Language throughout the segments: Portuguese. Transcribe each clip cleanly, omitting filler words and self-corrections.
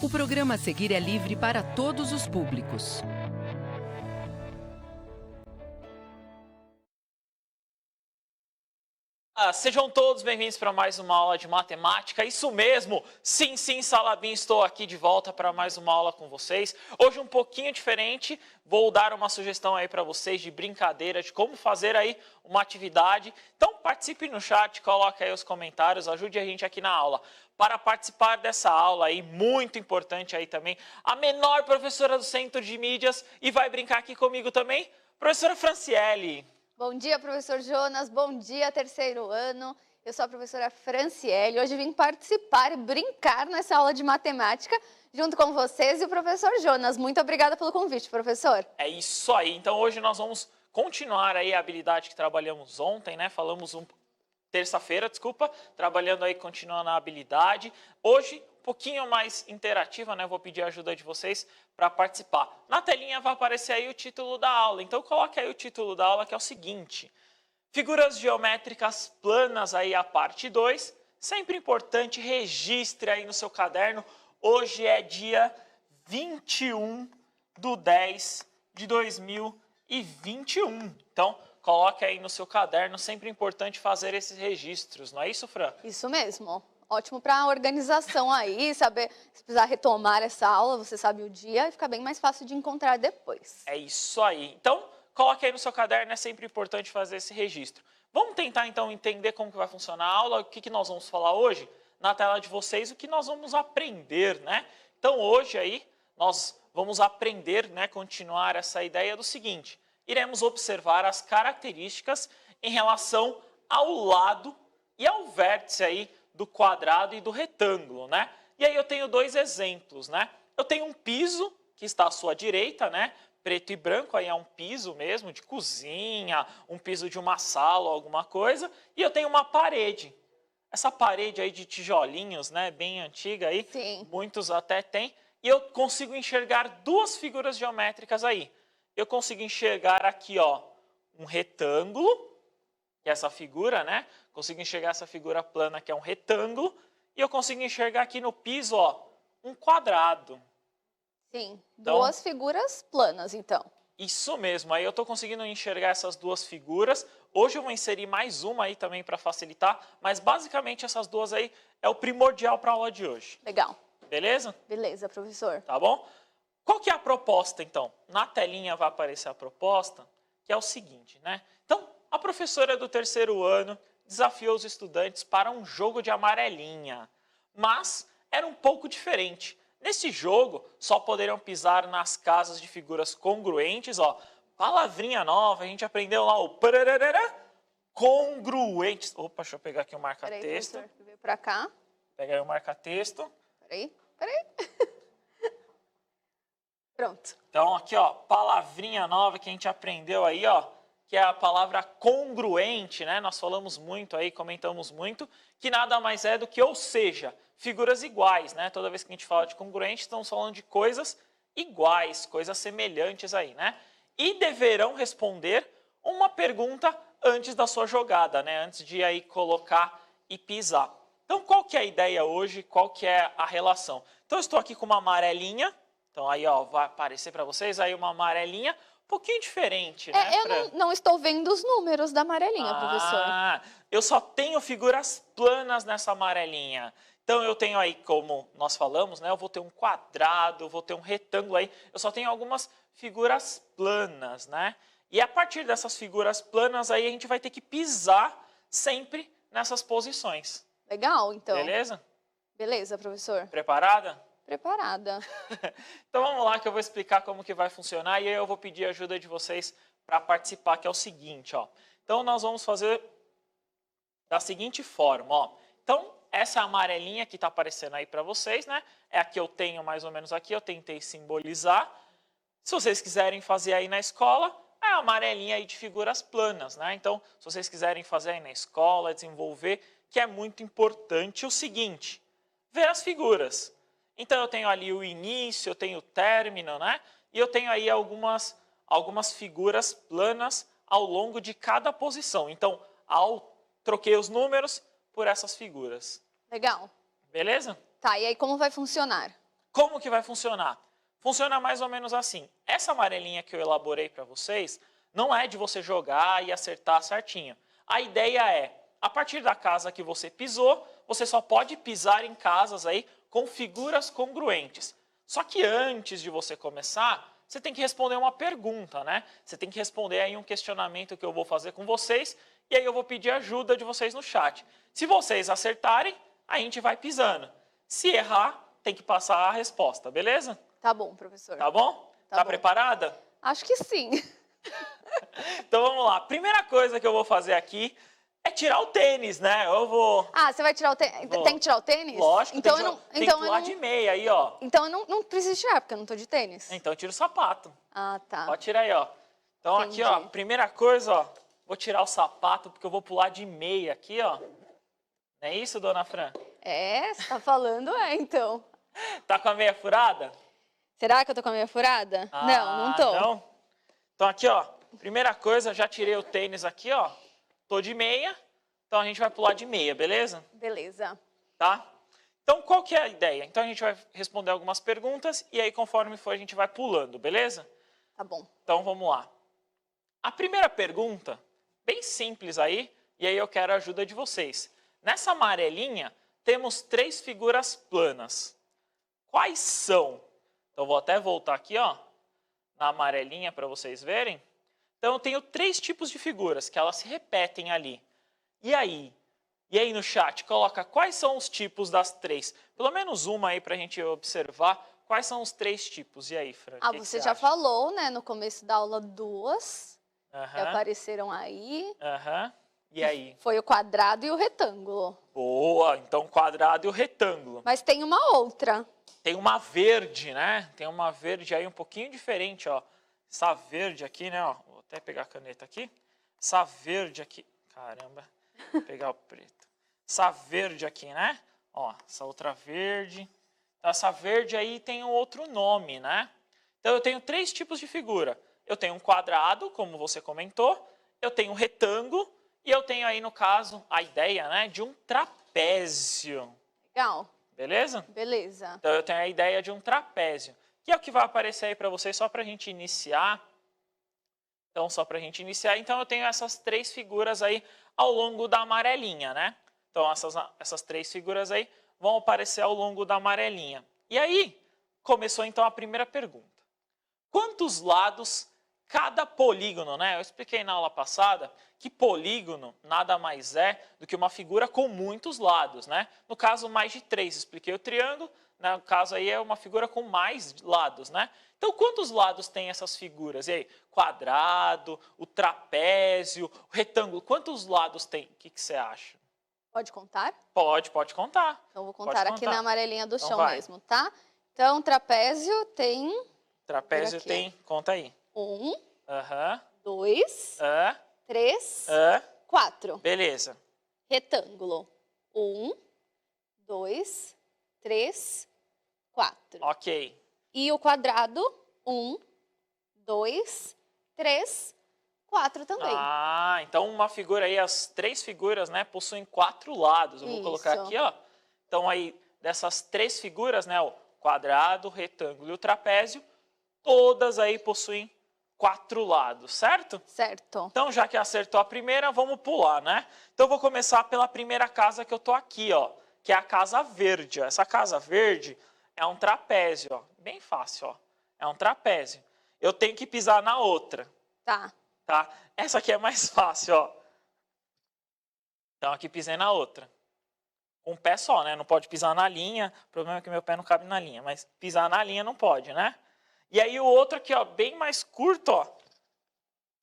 O programa a seguir é livre para todos os públicos. Sejam todos bem-vindos para mais uma aula de matemática. Isso mesmo, sim, Salabim, estou aqui de volta para mais uma aula com vocês. Hoje um pouquinho diferente, vou dar uma sugestão aí para vocês de brincadeira, de como fazer aí uma atividade. Então participe no chat, coloque aí os comentários, ajude a gente aqui na aula. Para participar dessa aula aí, muito importante aí também, a menor professora do Centro de Mídias e vai brincar aqui comigo também, professora Franciele. Bom dia, professor Jonas. Bom dia, terceiro ano. Eu sou a professora Franciele. Hoje vim participar e brincar nessa aula de matemática junto com vocês e o professor Jonas. Muito obrigada pelo convite, professor. É isso aí. Então hoje nós vamos continuar aí a habilidade que trabalhamos ontem, né? Terça-feira, trabalhando aí, continuando a habilidade. Hoje, um pouquinho mais interativa, né? Vou pedir a ajuda de vocês para participar. Na telinha vai aparecer aí o título da aula. Então, coloque aí o título da aula, que é o seguinte. Figuras geométricas planas aí, a parte 2. Sempre importante, registre aí no seu caderno. Hoje é dia 21/10/2021. Então, coloque aí no seu caderno, sempre importante fazer esses registros, não é isso, Fran? Isso mesmo. Ótimo para a organização aí, saber se precisar retomar essa aula, você sabe o dia e fica bem mais fácil de encontrar depois. É isso aí. Então, coloque aí no seu caderno, é sempre importante fazer esse registro. Vamos tentar, então, entender como que vai funcionar a aula, o que nós vamos falar hoje, na tela de vocês, o que nós vamos aprender, né? Então, hoje aí, nós vamos aprender, né, continuar essa ideia do seguinte. Iremos observar as características em relação ao lado e ao vértice aí do quadrado e do retângulo, né? E aí eu tenho dois exemplos, né? Eu tenho um piso que está à sua direita, né? Preto e branco, aí é um piso mesmo de cozinha, um piso de uma sala, alguma coisa. E eu tenho uma parede. Essa parede aí de tijolinhos, né? Bem antiga aí. Sim. Muitos até têm. E eu consigo enxergar duas figuras geométricas aí. Eu consigo enxergar aqui, ó, um retângulo, que é essa figura, né? Consigo enxergar essa figura plana, que é um retângulo, e eu consigo enxergar aqui no piso, ó, um quadrado. Sim, Então, duas figuras planas, então. Isso mesmo, aí eu estou conseguindo enxergar essas duas figuras. Hoje eu vou inserir mais uma aí também para facilitar, mas basicamente essas duas aí é o primordial para a aula de hoje. Legal. Beleza? Beleza, professor. Tá bom? Qual que é a proposta, então? Na telinha vai aparecer a proposta, que é o seguinte, né? Então, a professora do terceiro ano desafiou os estudantes para um jogo de amarelinha, mas era um pouco diferente. Nesse jogo, só poderiam pisar nas casas de figuras congruentes, ó, palavrinha nova, a gente aprendeu lá o pararará, congruentes. Opa, deixa eu pegar aqui o marca-texto. Peraí, professor, veio para cá. Pega aí o marca-texto. Peraí. Pronto. Então, aqui, ó, palavrinha nova que a gente aprendeu aí, ó, que é a palavra congruente, né? Nós falamos muito aí, comentamos muito, que nada mais é do que, ou seja, figuras iguais, né? Toda vez que a gente fala de congruente, estamos falando de coisas iguais, coisas semelhantes aí, né? E deverão responder uma pergunta antes da sua jogada, né? Antes de aí colocar e pisar. Então, qual que é a ideia hoje? Qual que é a relação? Então, eu estou aqui com uma amarelinha. Então, aí, ó, vai aparecer para vocês aí uma amarelinha, um pouquinho diferente, né? Eu não estou vendo os números da amarelinha, professor. Eu só tenho figuras planas nessa amarelinha. Então, eu tenho aí, como nós falamos, né? Eu vou ter um quadrado, eu vou ter um retângulo aí. Eu só tenho algumas figuras planas, né? E a partir dessas figuras planas aí, a gente vai ter que pisar sempre nessas posições. Legal, então. Beleza? Beleza, professor. Preparada? Preparada. Então vamos lá que eu vou explicar como que vai funcionar e aí eu vou pedir a ajuda de vocês para participar, que é o seguinte, ó. Então nós vamos fazer da seguinte forma, ó. Então essa amarelinha que está aparecendo aí para vocês, né? É a que eu tenho mais ou menos aqui, eu tentei simbolizar. Se vocês quiserem fazer aí na escola, é a amarelinha aí de figuras planas, né? Então se vocês quiserem fazer aí na escola, desenvolver, que é muito importante o seguinte, ver as figuras. Então, eu tenho ali o início, eu tenho o término, né? E eu tenho aí algumas figuras planas ao longo de cada posição. Então, troquei os números por essas figuras. Legal. Beleza? Tá, e aí como vai funcionar? Como que vai funcionar? Funciona mais ou menos assim. Essa amarelinha que eu elaborei para vocês não é de você jogar e acertar certinho. A ideia é, a partir da casa que você pisou, você só pode pisar em casas aí com figuras congruentes. Só que antes de você começar, você tem que responder uma pergunta, né? Você tem que responder aí um questionamento que eu vou fazer com vocês e aí eu vou pedir ajuda de vocês no chat. Se vocês acertarem, a gente vai pisando. Se errar, tem que passar a resposta, beleza? Tá bom, professor. Tá bom? Tá Tá bom. preparada? Acho que sim. Então vamos lá. Primeira coisa que eu vou fazer aqui é tirar o tênis, né? Eu vou... Ah, você vai tirar o tênis? Vou. Tem que tirar o tênis? Lógico, então tem eu não, que então eu pular não, de meia aí, ó. então eu não preciso tirar, porque eu não tô de tênis. Então eu tiro o sapato. Ah, tá. Pode tirar aí, ó. Então Entendi. aqui, ó, primeira coisa, ó, vou tirar o sapato porque eu vou pular de meia aqui, ó. Não é isso, dona Fran? É, você tá falando, então. Tá com a meia furada? Será que eu tô com a minha furada? Não tô. Não? Então aqui, ó, primeira coisa, já tirei o tênis aqui, ó. Tô de meia, então a gente vai pular de meia, beleza? Beleza. Tá? Então qual que é a ideia? Então a gente vai responder algumas perguntas e aí conforme for a gente vai pulando, beleza? Tá bom. Então vamos lá. A primeira pergunta, bem simples aí, e aí eu quero a ajuda de vocês. Nessa amarelinha temos 3 figuras planas. Quais são? Então eu vou até voltar aqui, ó, na amarelinha para vocês verem. Então eu tenho 3 tipos de figuras que elas se repetem ali. E aí? E aí no chat, coloca quais são os tipos das 3. Pelo menos uma aí para a gente observar quais são os 3 tipos. E aí, Fran? Ah, que você você já acha? falou, né, no começo da aula 2, que Aham, apareceram aí. aham. E aí? Foi o quadrado e o retângulo. Boa! Então quadrado e o retângulo. Mas tem uma outra. Tem uma verde, né? Tem uma verde aí um pouquinho diferente, ó. Essa verde aqui, né? Ó, vou até pegar a caneta aqui. Essa verde aqui. Caramba. Vou pegar o preto. Essa verde aqui, né? Ó, essa outra verde. Então, essa verde aí tem um outro nome, né? Então, eu tenho 3 tipos de figura. Eu tenho um quadrado, como você comentou. Eu tenho um retângulo. E eu tenho aí, no caso, a ideia, né? De um trapézio. Legal. Beleza? Beleza. Então, eu tenho a ideia de um trapézio, que é o que vai aparecer aí para vocês só para a gente iniciar. Então, só para a gente iniciar. Então, eu tenho essas 3 figuras aí ao longo da amarelinha, né? Então, essas 3 figuras aí vão aparecer ao longo da amarelinha. E aí, começou então a primeira pergunta. Quantos lados cada polígono, né? Eu expliquei na aula passada que polígono nada mais é do que uma figura com muitos lados, né? No caso, mais de 3. Expliquei o triângulo, no caso aí é uma figura com mais lados, né? Então, quantos lados tem essas figuras? E aí, quadrado, o trapézio, o retângulo, quantos lados tem? O que você acha? Pode contar? Pode contar. Então, vou Pode contar aqui contar. na amarelinha do Então chão vai. mesmo, tá? Então, trapézio tem Trapézio aqui. tem, conta aí. 1, Aham, 2, 3, 4. beleza. Retângulo. 1, 2, 3, 4. Ok. E o quadrado, 1, 2, 3, 4 também. Ah, então uma figura aí, as 3 figuras, né, possuem 4 lados. Eu vou colocar Isso. aqui, ó. Então aí, dessas 3 figuras, né, o quadrado, o retângulo e o trapézio, todas aí possuem 4 lados, certo? Certo. Então, já que acertou a primeira, vamos pular, né? Então, eu vou começar pela primeira casa que eu tô aqui, ó, que é a casa verde. Ó. Essa casa verde é um trapézio, ó, bem fácil, ó. É um trapézio. Eu tenho que pisar na outra, Tá. tá? Essa aqui é mais fácil, ó. Então, aqui pisei na outra. Um pé só, né? Não pode pisar na linha. O problema é que meu pé não cabe na linha, mas pisar na linha não pode, né? E aí o outro aqui, ó, bem mais curto, ó.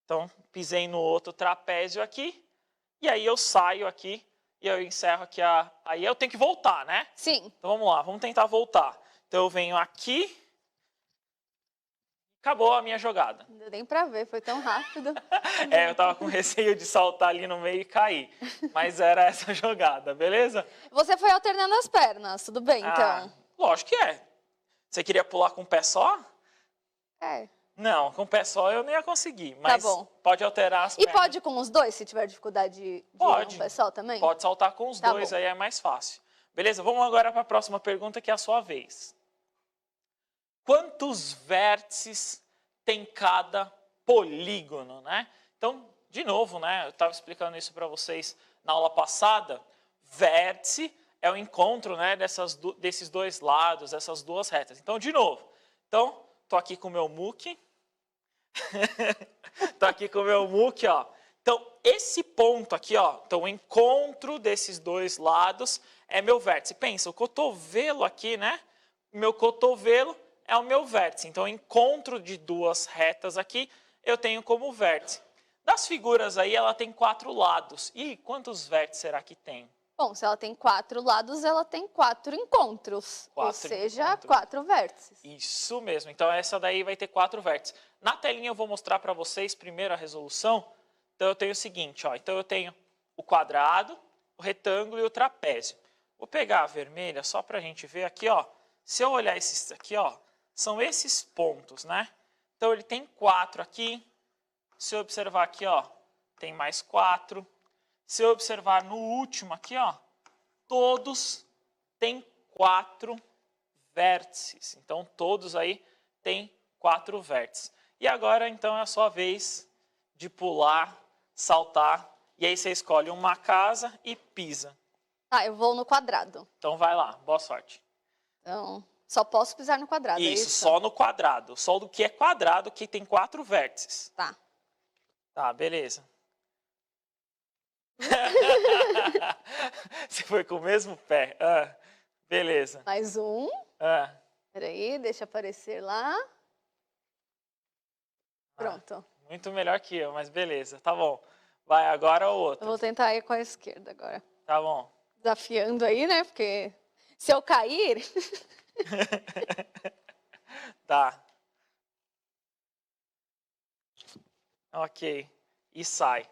Então, pisei no outro trapézio aqui. E aí eu saio aqui e eu encerro aqui Aí eu tenho que voltar, né? Sim. Então vamos lá, vamos tentar voltar. Então eu venho aqui. Acabou a minha jogada. Não deu nem pra ver, foi tão rápido. É, eu tava com receio de saltar ali no meio e cair. Mas era essa jogada, beleza? Você foi alternando as pernas, tudo bem, então? Ah, lógico que é. Você queria pular com o pé só? É. Não, com o pé só eu não ia conseguir. Mas bom. pode alterar as E pernas. pode com os dois, se tiver dificuldade de Pode. um pé só também? Pode saltar com os Tá dois, bom. aí é mais fácil. Beleza? Vamos agora para a próxima pergunta, que é a sua vez. quantos vértices tem cada polígono, né? Então, de novo, né? Eu estava explicando isso para vocês na aula passada. Vértice é o encontro, né, desses dois lados, essas duas retas. Então, de novo. Então, estou aqui com o meu muque. Estou aqui com o meu muque, ó. Então, esse ponto aqui, ó, então o encontro desses dois lados é meu vértice. Pensa, o cotovelo aqui, né? Meu cotovelo é o meu vértice. Então, o encontro de duas retas aqui, eu tenho como vértice. Das figuras aí, ela tem 4 lados. E quantos vértices será que tem? Bom, se ela tem 4 lados, ela tem 4 encontros. Ou seja, 4 vértices. Isso mesmo. Então, essa daí vai ter 4 vértices. Na telinha, eu vou mostrar para vocês primeiro a resolução. Então, eu tenho o seguinte, ó. Então, eu tenho o quadrado, o retângulo e o trapézio. Vou pegar a vermelha só para a gente ver aqui, ó. Se eu olhar esses aqui, ó, são esses pontos, né? Então, ele tem 4 aqui. Se eu observar aqui, ó, tem mais 4. Se eu observar no último aqui, ó, todos têm 4 vértices. Então, todos aí têm 4 vértices. E agora, então, é a sua vez de pular, saltar. E aí você escolhe uma casa e pisa. Ah, eu vou no quadrado. Então, vai lá. Boa sorte. Então, só posso pisar no quadrado, é Isso, isso? só no quadrado. Só do que é quadrado, que tem 4 vértices. Tá. Tá, beleza. Você foi com o mesmo pé. Ah, beleza. Mais um. Ah, Peraí, deixa aparecer lá. Pronto. muito melhor que eu, mas beleza. Tá bom. Vai, agora o Eu outro. vou tentar ir com a esquerda agora. Tá bom. Desafiando aí, né? Porque se eu cair... Tá. Ok. E sai.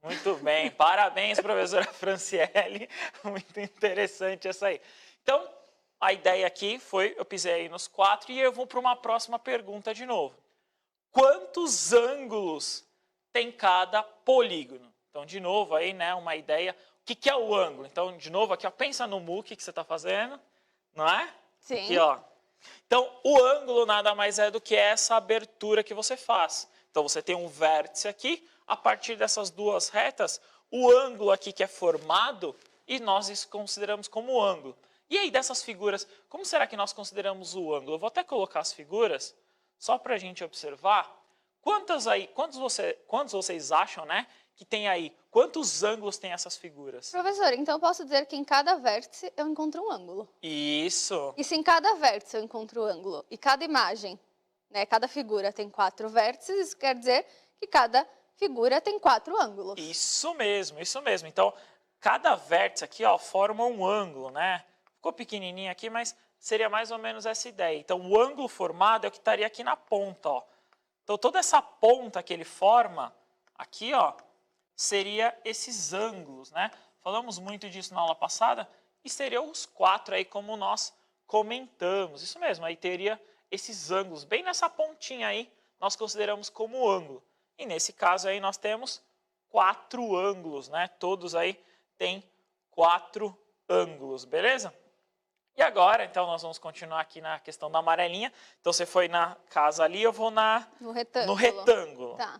Muito bem. Parabéns, professora Franciele. Muito interessante essa aí. Então, a ideia aqui foi, eu pisei aí nos 4 e eu vou para uma próxima pergunta de novo. Quantos ângulos tem cada polígono? Então, de novo aí, né, uma ideia. O que é o ângulo? Então, de novo aqui, ó, pensa no muque que você está fazendo, não é? Sim. Aqui, ó. Então, o ângulo nada mais é do que essa abertura que você faz. Então, você tem um vértice aqui, a partir dessas duas retas, o ângulo aqui que é formado, e nós isso consideramos como ângulo. E aí, dessas figuras, como será que nós consideramos o ângulo? Eu vou até colocar as figuras, só para a gente observar. Quantos vocês acham, né, que tem aí? Quantos ângulos tem essas figuras? Professor, então eu posso dizer que em cada vértice eu encontro um ângulo. Isso. E se em cada vértice eu encontro um ângulo e cada imagem, né, cada figura tem 4 vértices, isso quer dizer que cada figura tem 4 ângulos. Isso mesmo, isso mesmo. Então, cada vértice aqui, ó, forma um ângulo, né? Ficou pequenininho aqui, mas seria mais ou menos essa ideia. Então, o ângulo formado é o que estaria aqui na ponta, ó. Então, toda essa ponta que ele forma aqui, ó, seria esses ângulos, né? Falamos muito disso na aula passada, e seriam os 4 aí, como nós comentamos. Isso mesmo, aí teria esses ângulos, bem nessa pontinha aí, nós consideramos como ângulo. E nesse caso aí nós temos 4 ângulos, né? Todos aí têm 4 ângulos, beleza? E agora, então, nós vamos continuar aqui na questão da amarelinha. Então, você foi na casa ali, eu vou No retângulo. no retângulo. Tá.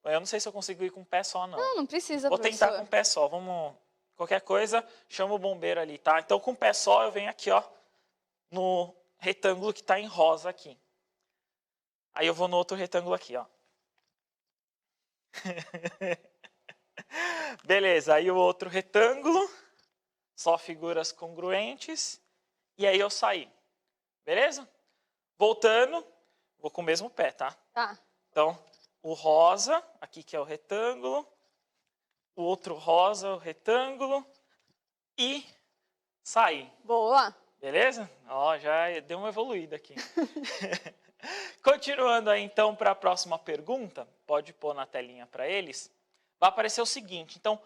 Eu não sei se eu consigo ir com o pé só, não. Não precisa, Vou professor. tentar com o pé só. Vamos. Qualquer coisa, chama o bombeiro ali, tá? Então, com o pé só, eu venho aqui, ó, no retângulo que está em rosa aqui. Aí eu vou no outro retângulo aqui, ó. Beleza, aí o outro retângulo, só figuras congruentes, e aí eu saí. Beleza? Voltando, vou com o mesmo pé, tá? Tá. Então, o rosa, aqui que é o retângulo, o outro rosa, o retângulo, e saí. Boa. Beleza? Ó, já deu uma evoluída aqui. Continuando aí, então, para a próxima pergunta, pode pôr na telinha para eles, vai aparecer o seguinte, então,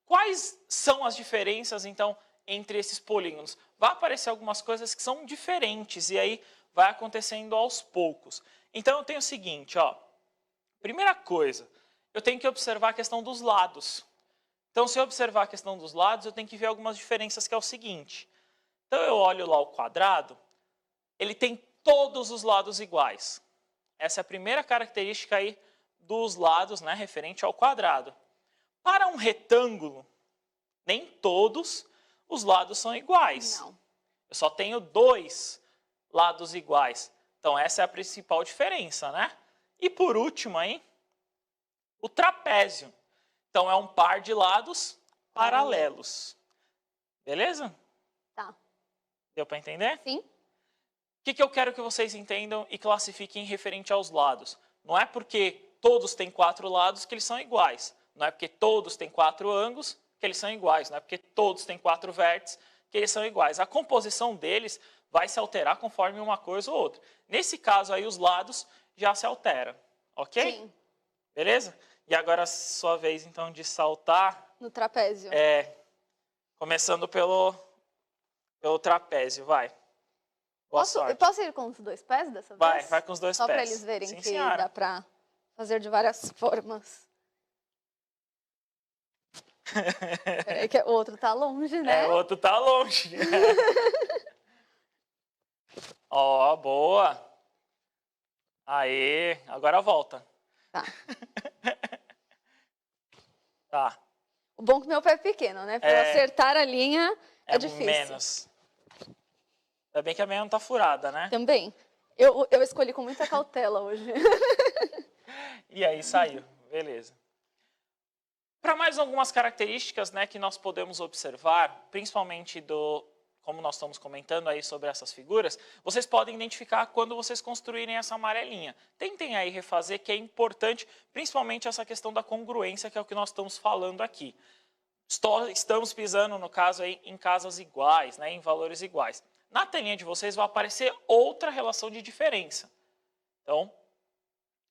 quais são as diferenças, então, entre esses polígonos? Vai aparecer algumas coisas que são diferentes, e aí vai acontecendo aos poucos. Então, eu tenho o seguinte, ó, primeira coisa, eu tenho que observar a questão dos lados. Então, se eu observar a questão dos lados, eu tenho que ver algumas diferenças, que é o seguinte. Então, eu olho lá o quadrado, ele tem todos os lados iguais. Essa é a primeira característica aí dos lados, né, referente ao quadrado. Para um retângulo, nem todos os lados são iguais. Não. Eu só tenho 2 lados iguais. Então, essa é a principal diferença, né? E por último aí, o trapézio. Então, é um par de lados paralelos. Beleza? Tá. Deu para entender? Sim? O que eu quero que vocês entendam e classifiquem referente aos lados? Não é porque todos têm 4 lados que eles são iguais. Não é porque todos têm 4 ângulos que eles são iguais. Não é porque todos têm 4 vértices que eles são iguais. A composição deles vai se alterar conforme uma coisa ou outra. Nesse caso aí, os lados já se alteram. Ok? Sim. Beleza? E agora, sua vez, então, de saltar. No trapézio. Começando pelo trapézio, vai. Boa sorte. Posso ir com os 2 pés dessa vez? Vai com os 2 Só pés. para eles verem Sim, que senhora. dá para fazer de várias formas. Peraí que o outro tá longe, né? O outro tá longe. Ó, boa. Aê, agora volta. Tá. Tá. O bom é que meu pé é pequeno, né? Para eu acertar a linha é difícil. Menos. Ainda bem que a minha não tá furada, né? Também. Eu escolhi com muita cautela hoje. E aí saiu, beleza. Para mais algumas características, né, que nós podemos observar, principalmente como nós estamos comentando aí sobre essas figuras, vocês podem identificar quando vocês construírem essa amarelinha. Tentem aí refazer, que é importante, principalmente essa questão da congruência, que é o que nós estamos falando aqui. Estamos pisando, no caso, aí, em casas iguais, né, em valores iguais. Na telinha de vocês vai aparecer outra relação de diferença. Então,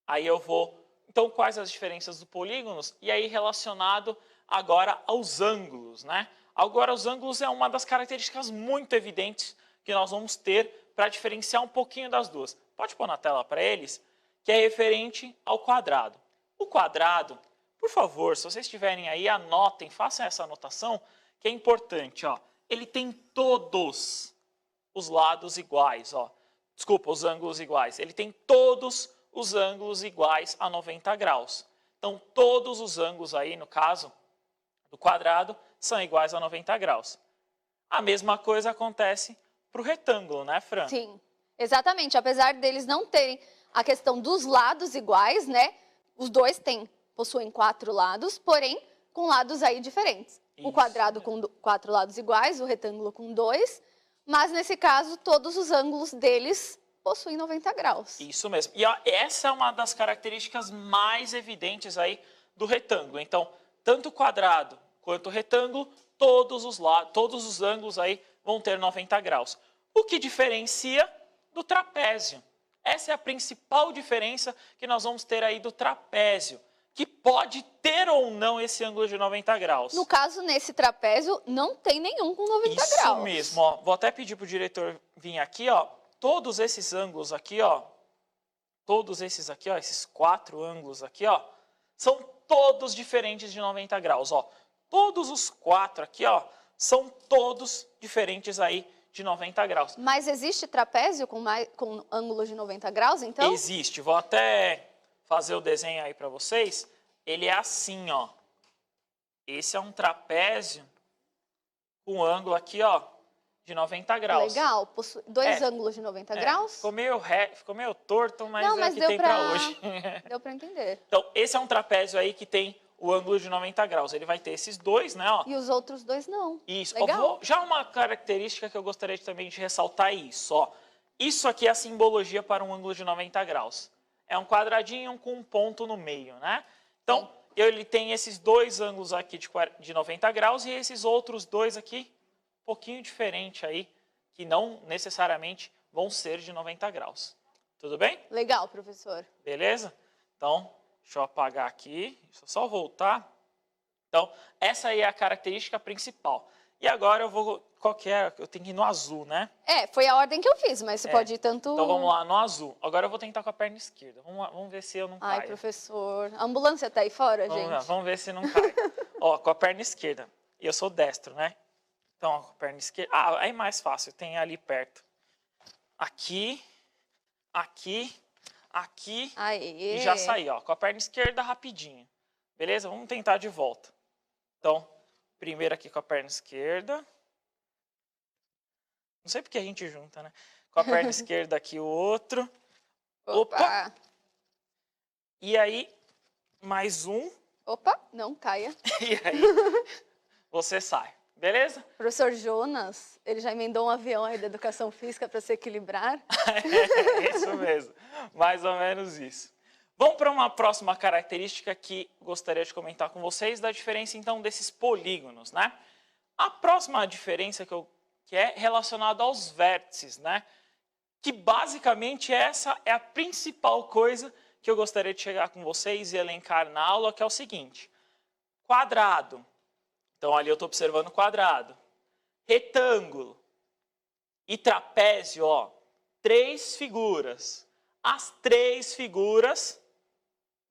aí eu vou... Então, quais as diferenças dos polígonos? E aí, relacionado agora aos ângulos, né? Agora, os ângulos é uma das características muito evidentes que nós vamos ter para diferenciar um pouquinho das duas. Pode pôr na tela para eles, que é referente ao quadrado. O quadrado, por favor, se vocês estiverem aí, anotem, façam essa anotação, que é importante, ó. Ele tem todos os lados iguais, ó. Desculpa, os ângulos iguais. Ele tem todos os ângulos iguais a 90 graus. Então, todos os ângulos aí, no caso do quadrado, são iguais a 90 graus. A mesma coisa acontece para o retângulo, né, Fran? Sim, exatamente. Apesar deles não terem a questão dos lados iguais, né? Os dois possuem 4 lados, porém com lados aí diferentes. Isso. O quadrado com 4 lados iguais, o retângulo com 2, mas nesse caso todos os ângulos deles possuem 90 graus. Isso mesmo. E ó, essa é uma das características mais evidentes aí do retângulo. Então, tanto o quadrado quanto o retângulo, todos os ângulos aí vão ter 90 graus. O que diferencia do trapézio? Essa é a principal diferença que nós vamos ter aí do trapézio, que pode ter ou não esse ângulo de 90 graus. No caso, nesse trapézio, não tem nenhum com 90 graus. Isso mesmo. Ó. Vou até pedir para o diretor vir aqui, ó. Todos esses ângulos aqui, ó, esses 4 ângulos aqui, ó, são todos diferentes de 90 graus, ó. Todos os 4 aqui, ó, são todos diferentes aí de 90 graus. Mas existe trapézio com ângulo de 90 graus, então? Existe. Vou até fazer o desenho aí para vocês. Ele é assim, ó. Esse é um trapézio com ângulo aqui, ó, de 90 graus. Legal, possui 2 ângulos de 90 graus? Ficou meio torto, mas Não, é mas que deu tem para hoje. Deu para entender. Então, esse é um trapézio aí que tem o ângulo de 90 graus. Ele vai ter esses 2, né? Ó. E os outros 2 não. Isso. Legal. Já uma característica que eu gostaria também de ressaltar é isso, ó. Isso aqui é a simbologia para um ângulo de 90 graus. É um quadradinho com um ponto no meio, né? Então, ele tem esses 2 ângulos aqui de 90 graus e esses outros 2 aqui, um pouquinho diferente aí, que não necessariamente vão ser de 90 graus. Tudo bem? Legal, professor. Beleza? Então, deixa eu apagar aqui, deixa eu só voltar. Então, essa aí é a característica principal. E agora eu vou... Qual que é? Eu tenho que ir no azul, né? Foi a ordem que eu fiz, mas você pode ir tanto... Então vamos lá, no azul. Agora eu vou tentar com a perna esquerda. Vamos ver se eu não caio. Ai, professor. A ambulância tá aí fora, Vamos gente? lá, vamos ver se não cai. Ó, com a perna esquerda. E eu sou destro, né? Então, ó, com a perna esquerda... Ah, aí é mais fácil, tem ali perto. Aqui aqui, aqui Aê. e já saí, ó, com a perna esquerda rapidinho. Beleza? Vamos tentar de volta. Então, primeiro aqui com a perna esquerda. Não sei porque a gente junta, né? Com a perna esquerda aqui o outro. Opa! E aí, mais um. Opa, não caia. E aí, você sai. Beleza? Professor Jonas, ele já emendou um avião aí da educação física para se equilibrar. É isso mesmo. Mais ou menos isso. Vamos para uma próxima característica que gostaria de comentar com vocês, da diferença, então, desses polígonos, né? A próxima diferença que é relacionada aos vértices, né? Que, basicamente, essa é a principal coisa que eu gostaria de chegar com vocês e elencar na aula, que é o seguinte. Quadrado. Então, ali eu estou observando quadrado. Retângulo. E trapézio, ó. 3 figuras. As 3 figuras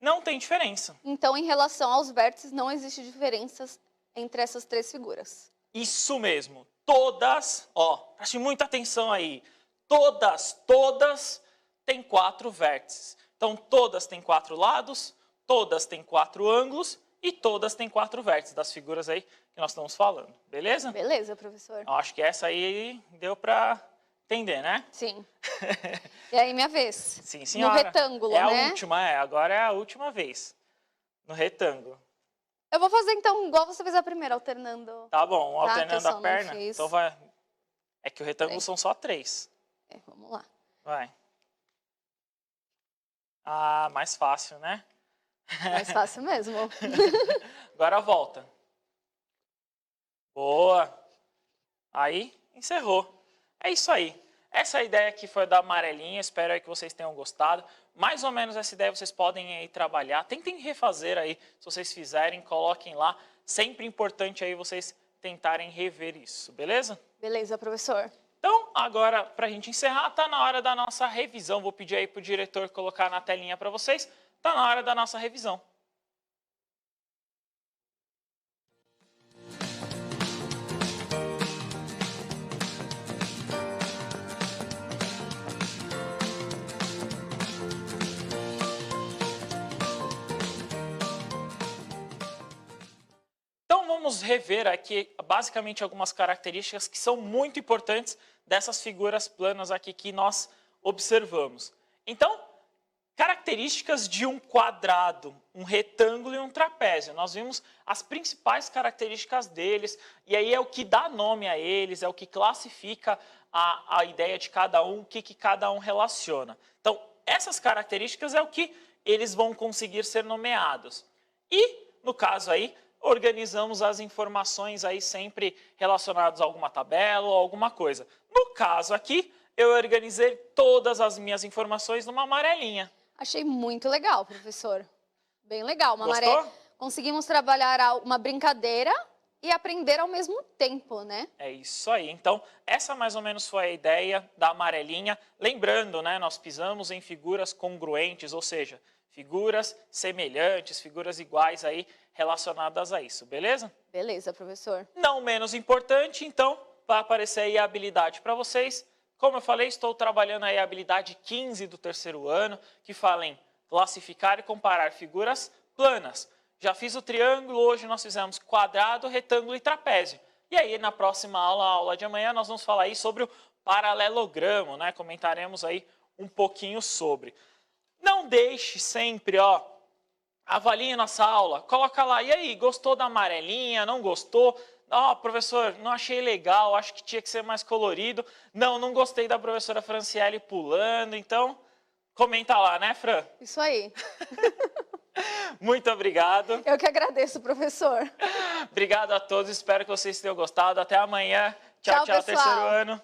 não tem diferença. Então, em relação aos vértices, não existe diferenças entre essas 3 figuras. Isso mesmo. Todas, ó, preste muita atenção aí. Todas têm 4 vértices. Então, todas têm 4 lados, todas têm 4 ângulos e todas têm 4 vértices das figuras aí que nós estamos falando. Beleza? Beleza, professor. Eu acho que essa aí deu para entender, né? Sim. E aí, minha vez. Sim, senhora. No retângulo, é né? A última, agora é a última vez. No retângulo. Eu vou fazer, então, igual você fez a primeira, alternando. Tá bom, Tá, que eu alternando só a não perna. fiz. Então vai. É que o retângulo Peraí. são só 3. Vamos lá. Vai. Ah, mais fácil, né? Mais fácil mesmo. Agora volta. Boa. Aí, encerrou. É isso aí. Essa ideia aqui foi da amarelinha, espero aí que vocês tenham gostado. Mais ou menos essa ideia vocês podem aí trabalhar. Tentem refazer aí, se vocês fizerem, coloquem lá. Sempre importante aí vocês tentarem rever isso, beleza? Beleza, professor. Então, agora, para a gente encerrar, está na hora da nossa revisão. Vou pedir aí para o diretor colocar na telinha para vocês. Está na hora da nossa revisão. Então, vamos rever aqui, basicamente, algumas características que são muito importantes dessas figuras planas aqui que nós observamos. Então, características de um quadrado, um retângulo e um trapézio. Nós vimos as principais características deles, e aí é o que dá nome a eles, é o que classifica a ideia de cada um, o que cada um relaciona. Então, essas características é o que eles vão conseguir ser nomeados. E, no caso aí, organizamos as informações aí sempre relacionadas a alguma tabela ou alguma coisa. No caso aqui, eu organizei todas as minhas informações numa amarelinha. Achei muito legal, professor. Bem legal. Gostou? Conseguimos trabalhar uma brincadeira e aprender ao mesmo tempo, né? É isso aí. Então, essa mais ou menos foi a ideia da amarelinha. Lembrando, né, nós pisamos em figuras congruentes, ou seja, figuras semelhantes, figuras iguais aí relacionadas a isso, beleza? Beleza, professor. Não menos importante, então, vai aparecer aí a habilidade para vocês. Como eu falei, estou trabalhando aí a habilidade 15 do terceiro ano, que fala em classificar e comparar figuras planas. Já fiz o triângulo, hoje nós fizemos quadrado, retângulo e trapézio. E aí, na próxima aula, a aula de amanhã, nós vamos falar aí sobre o paralelogramo, né? Comentaremos aí um pouquinho sobre. Não deixe sempre, ó, avalie nossa aula, coloca lá, e aí, gostou da amarelinha, não gostou? Ó, professor, não achei legal, acho que tinha que ser mais colorido. Não gostei da professora Franciele pulando, então comenta lá, né, Fran? Isso aí. Muito obrigado. Eu que agradeço, professor. Obrigado a todos, espero que vocês tenham gostado. Até amanhã. Tchau, Tchau, pessoal. terceiro ano.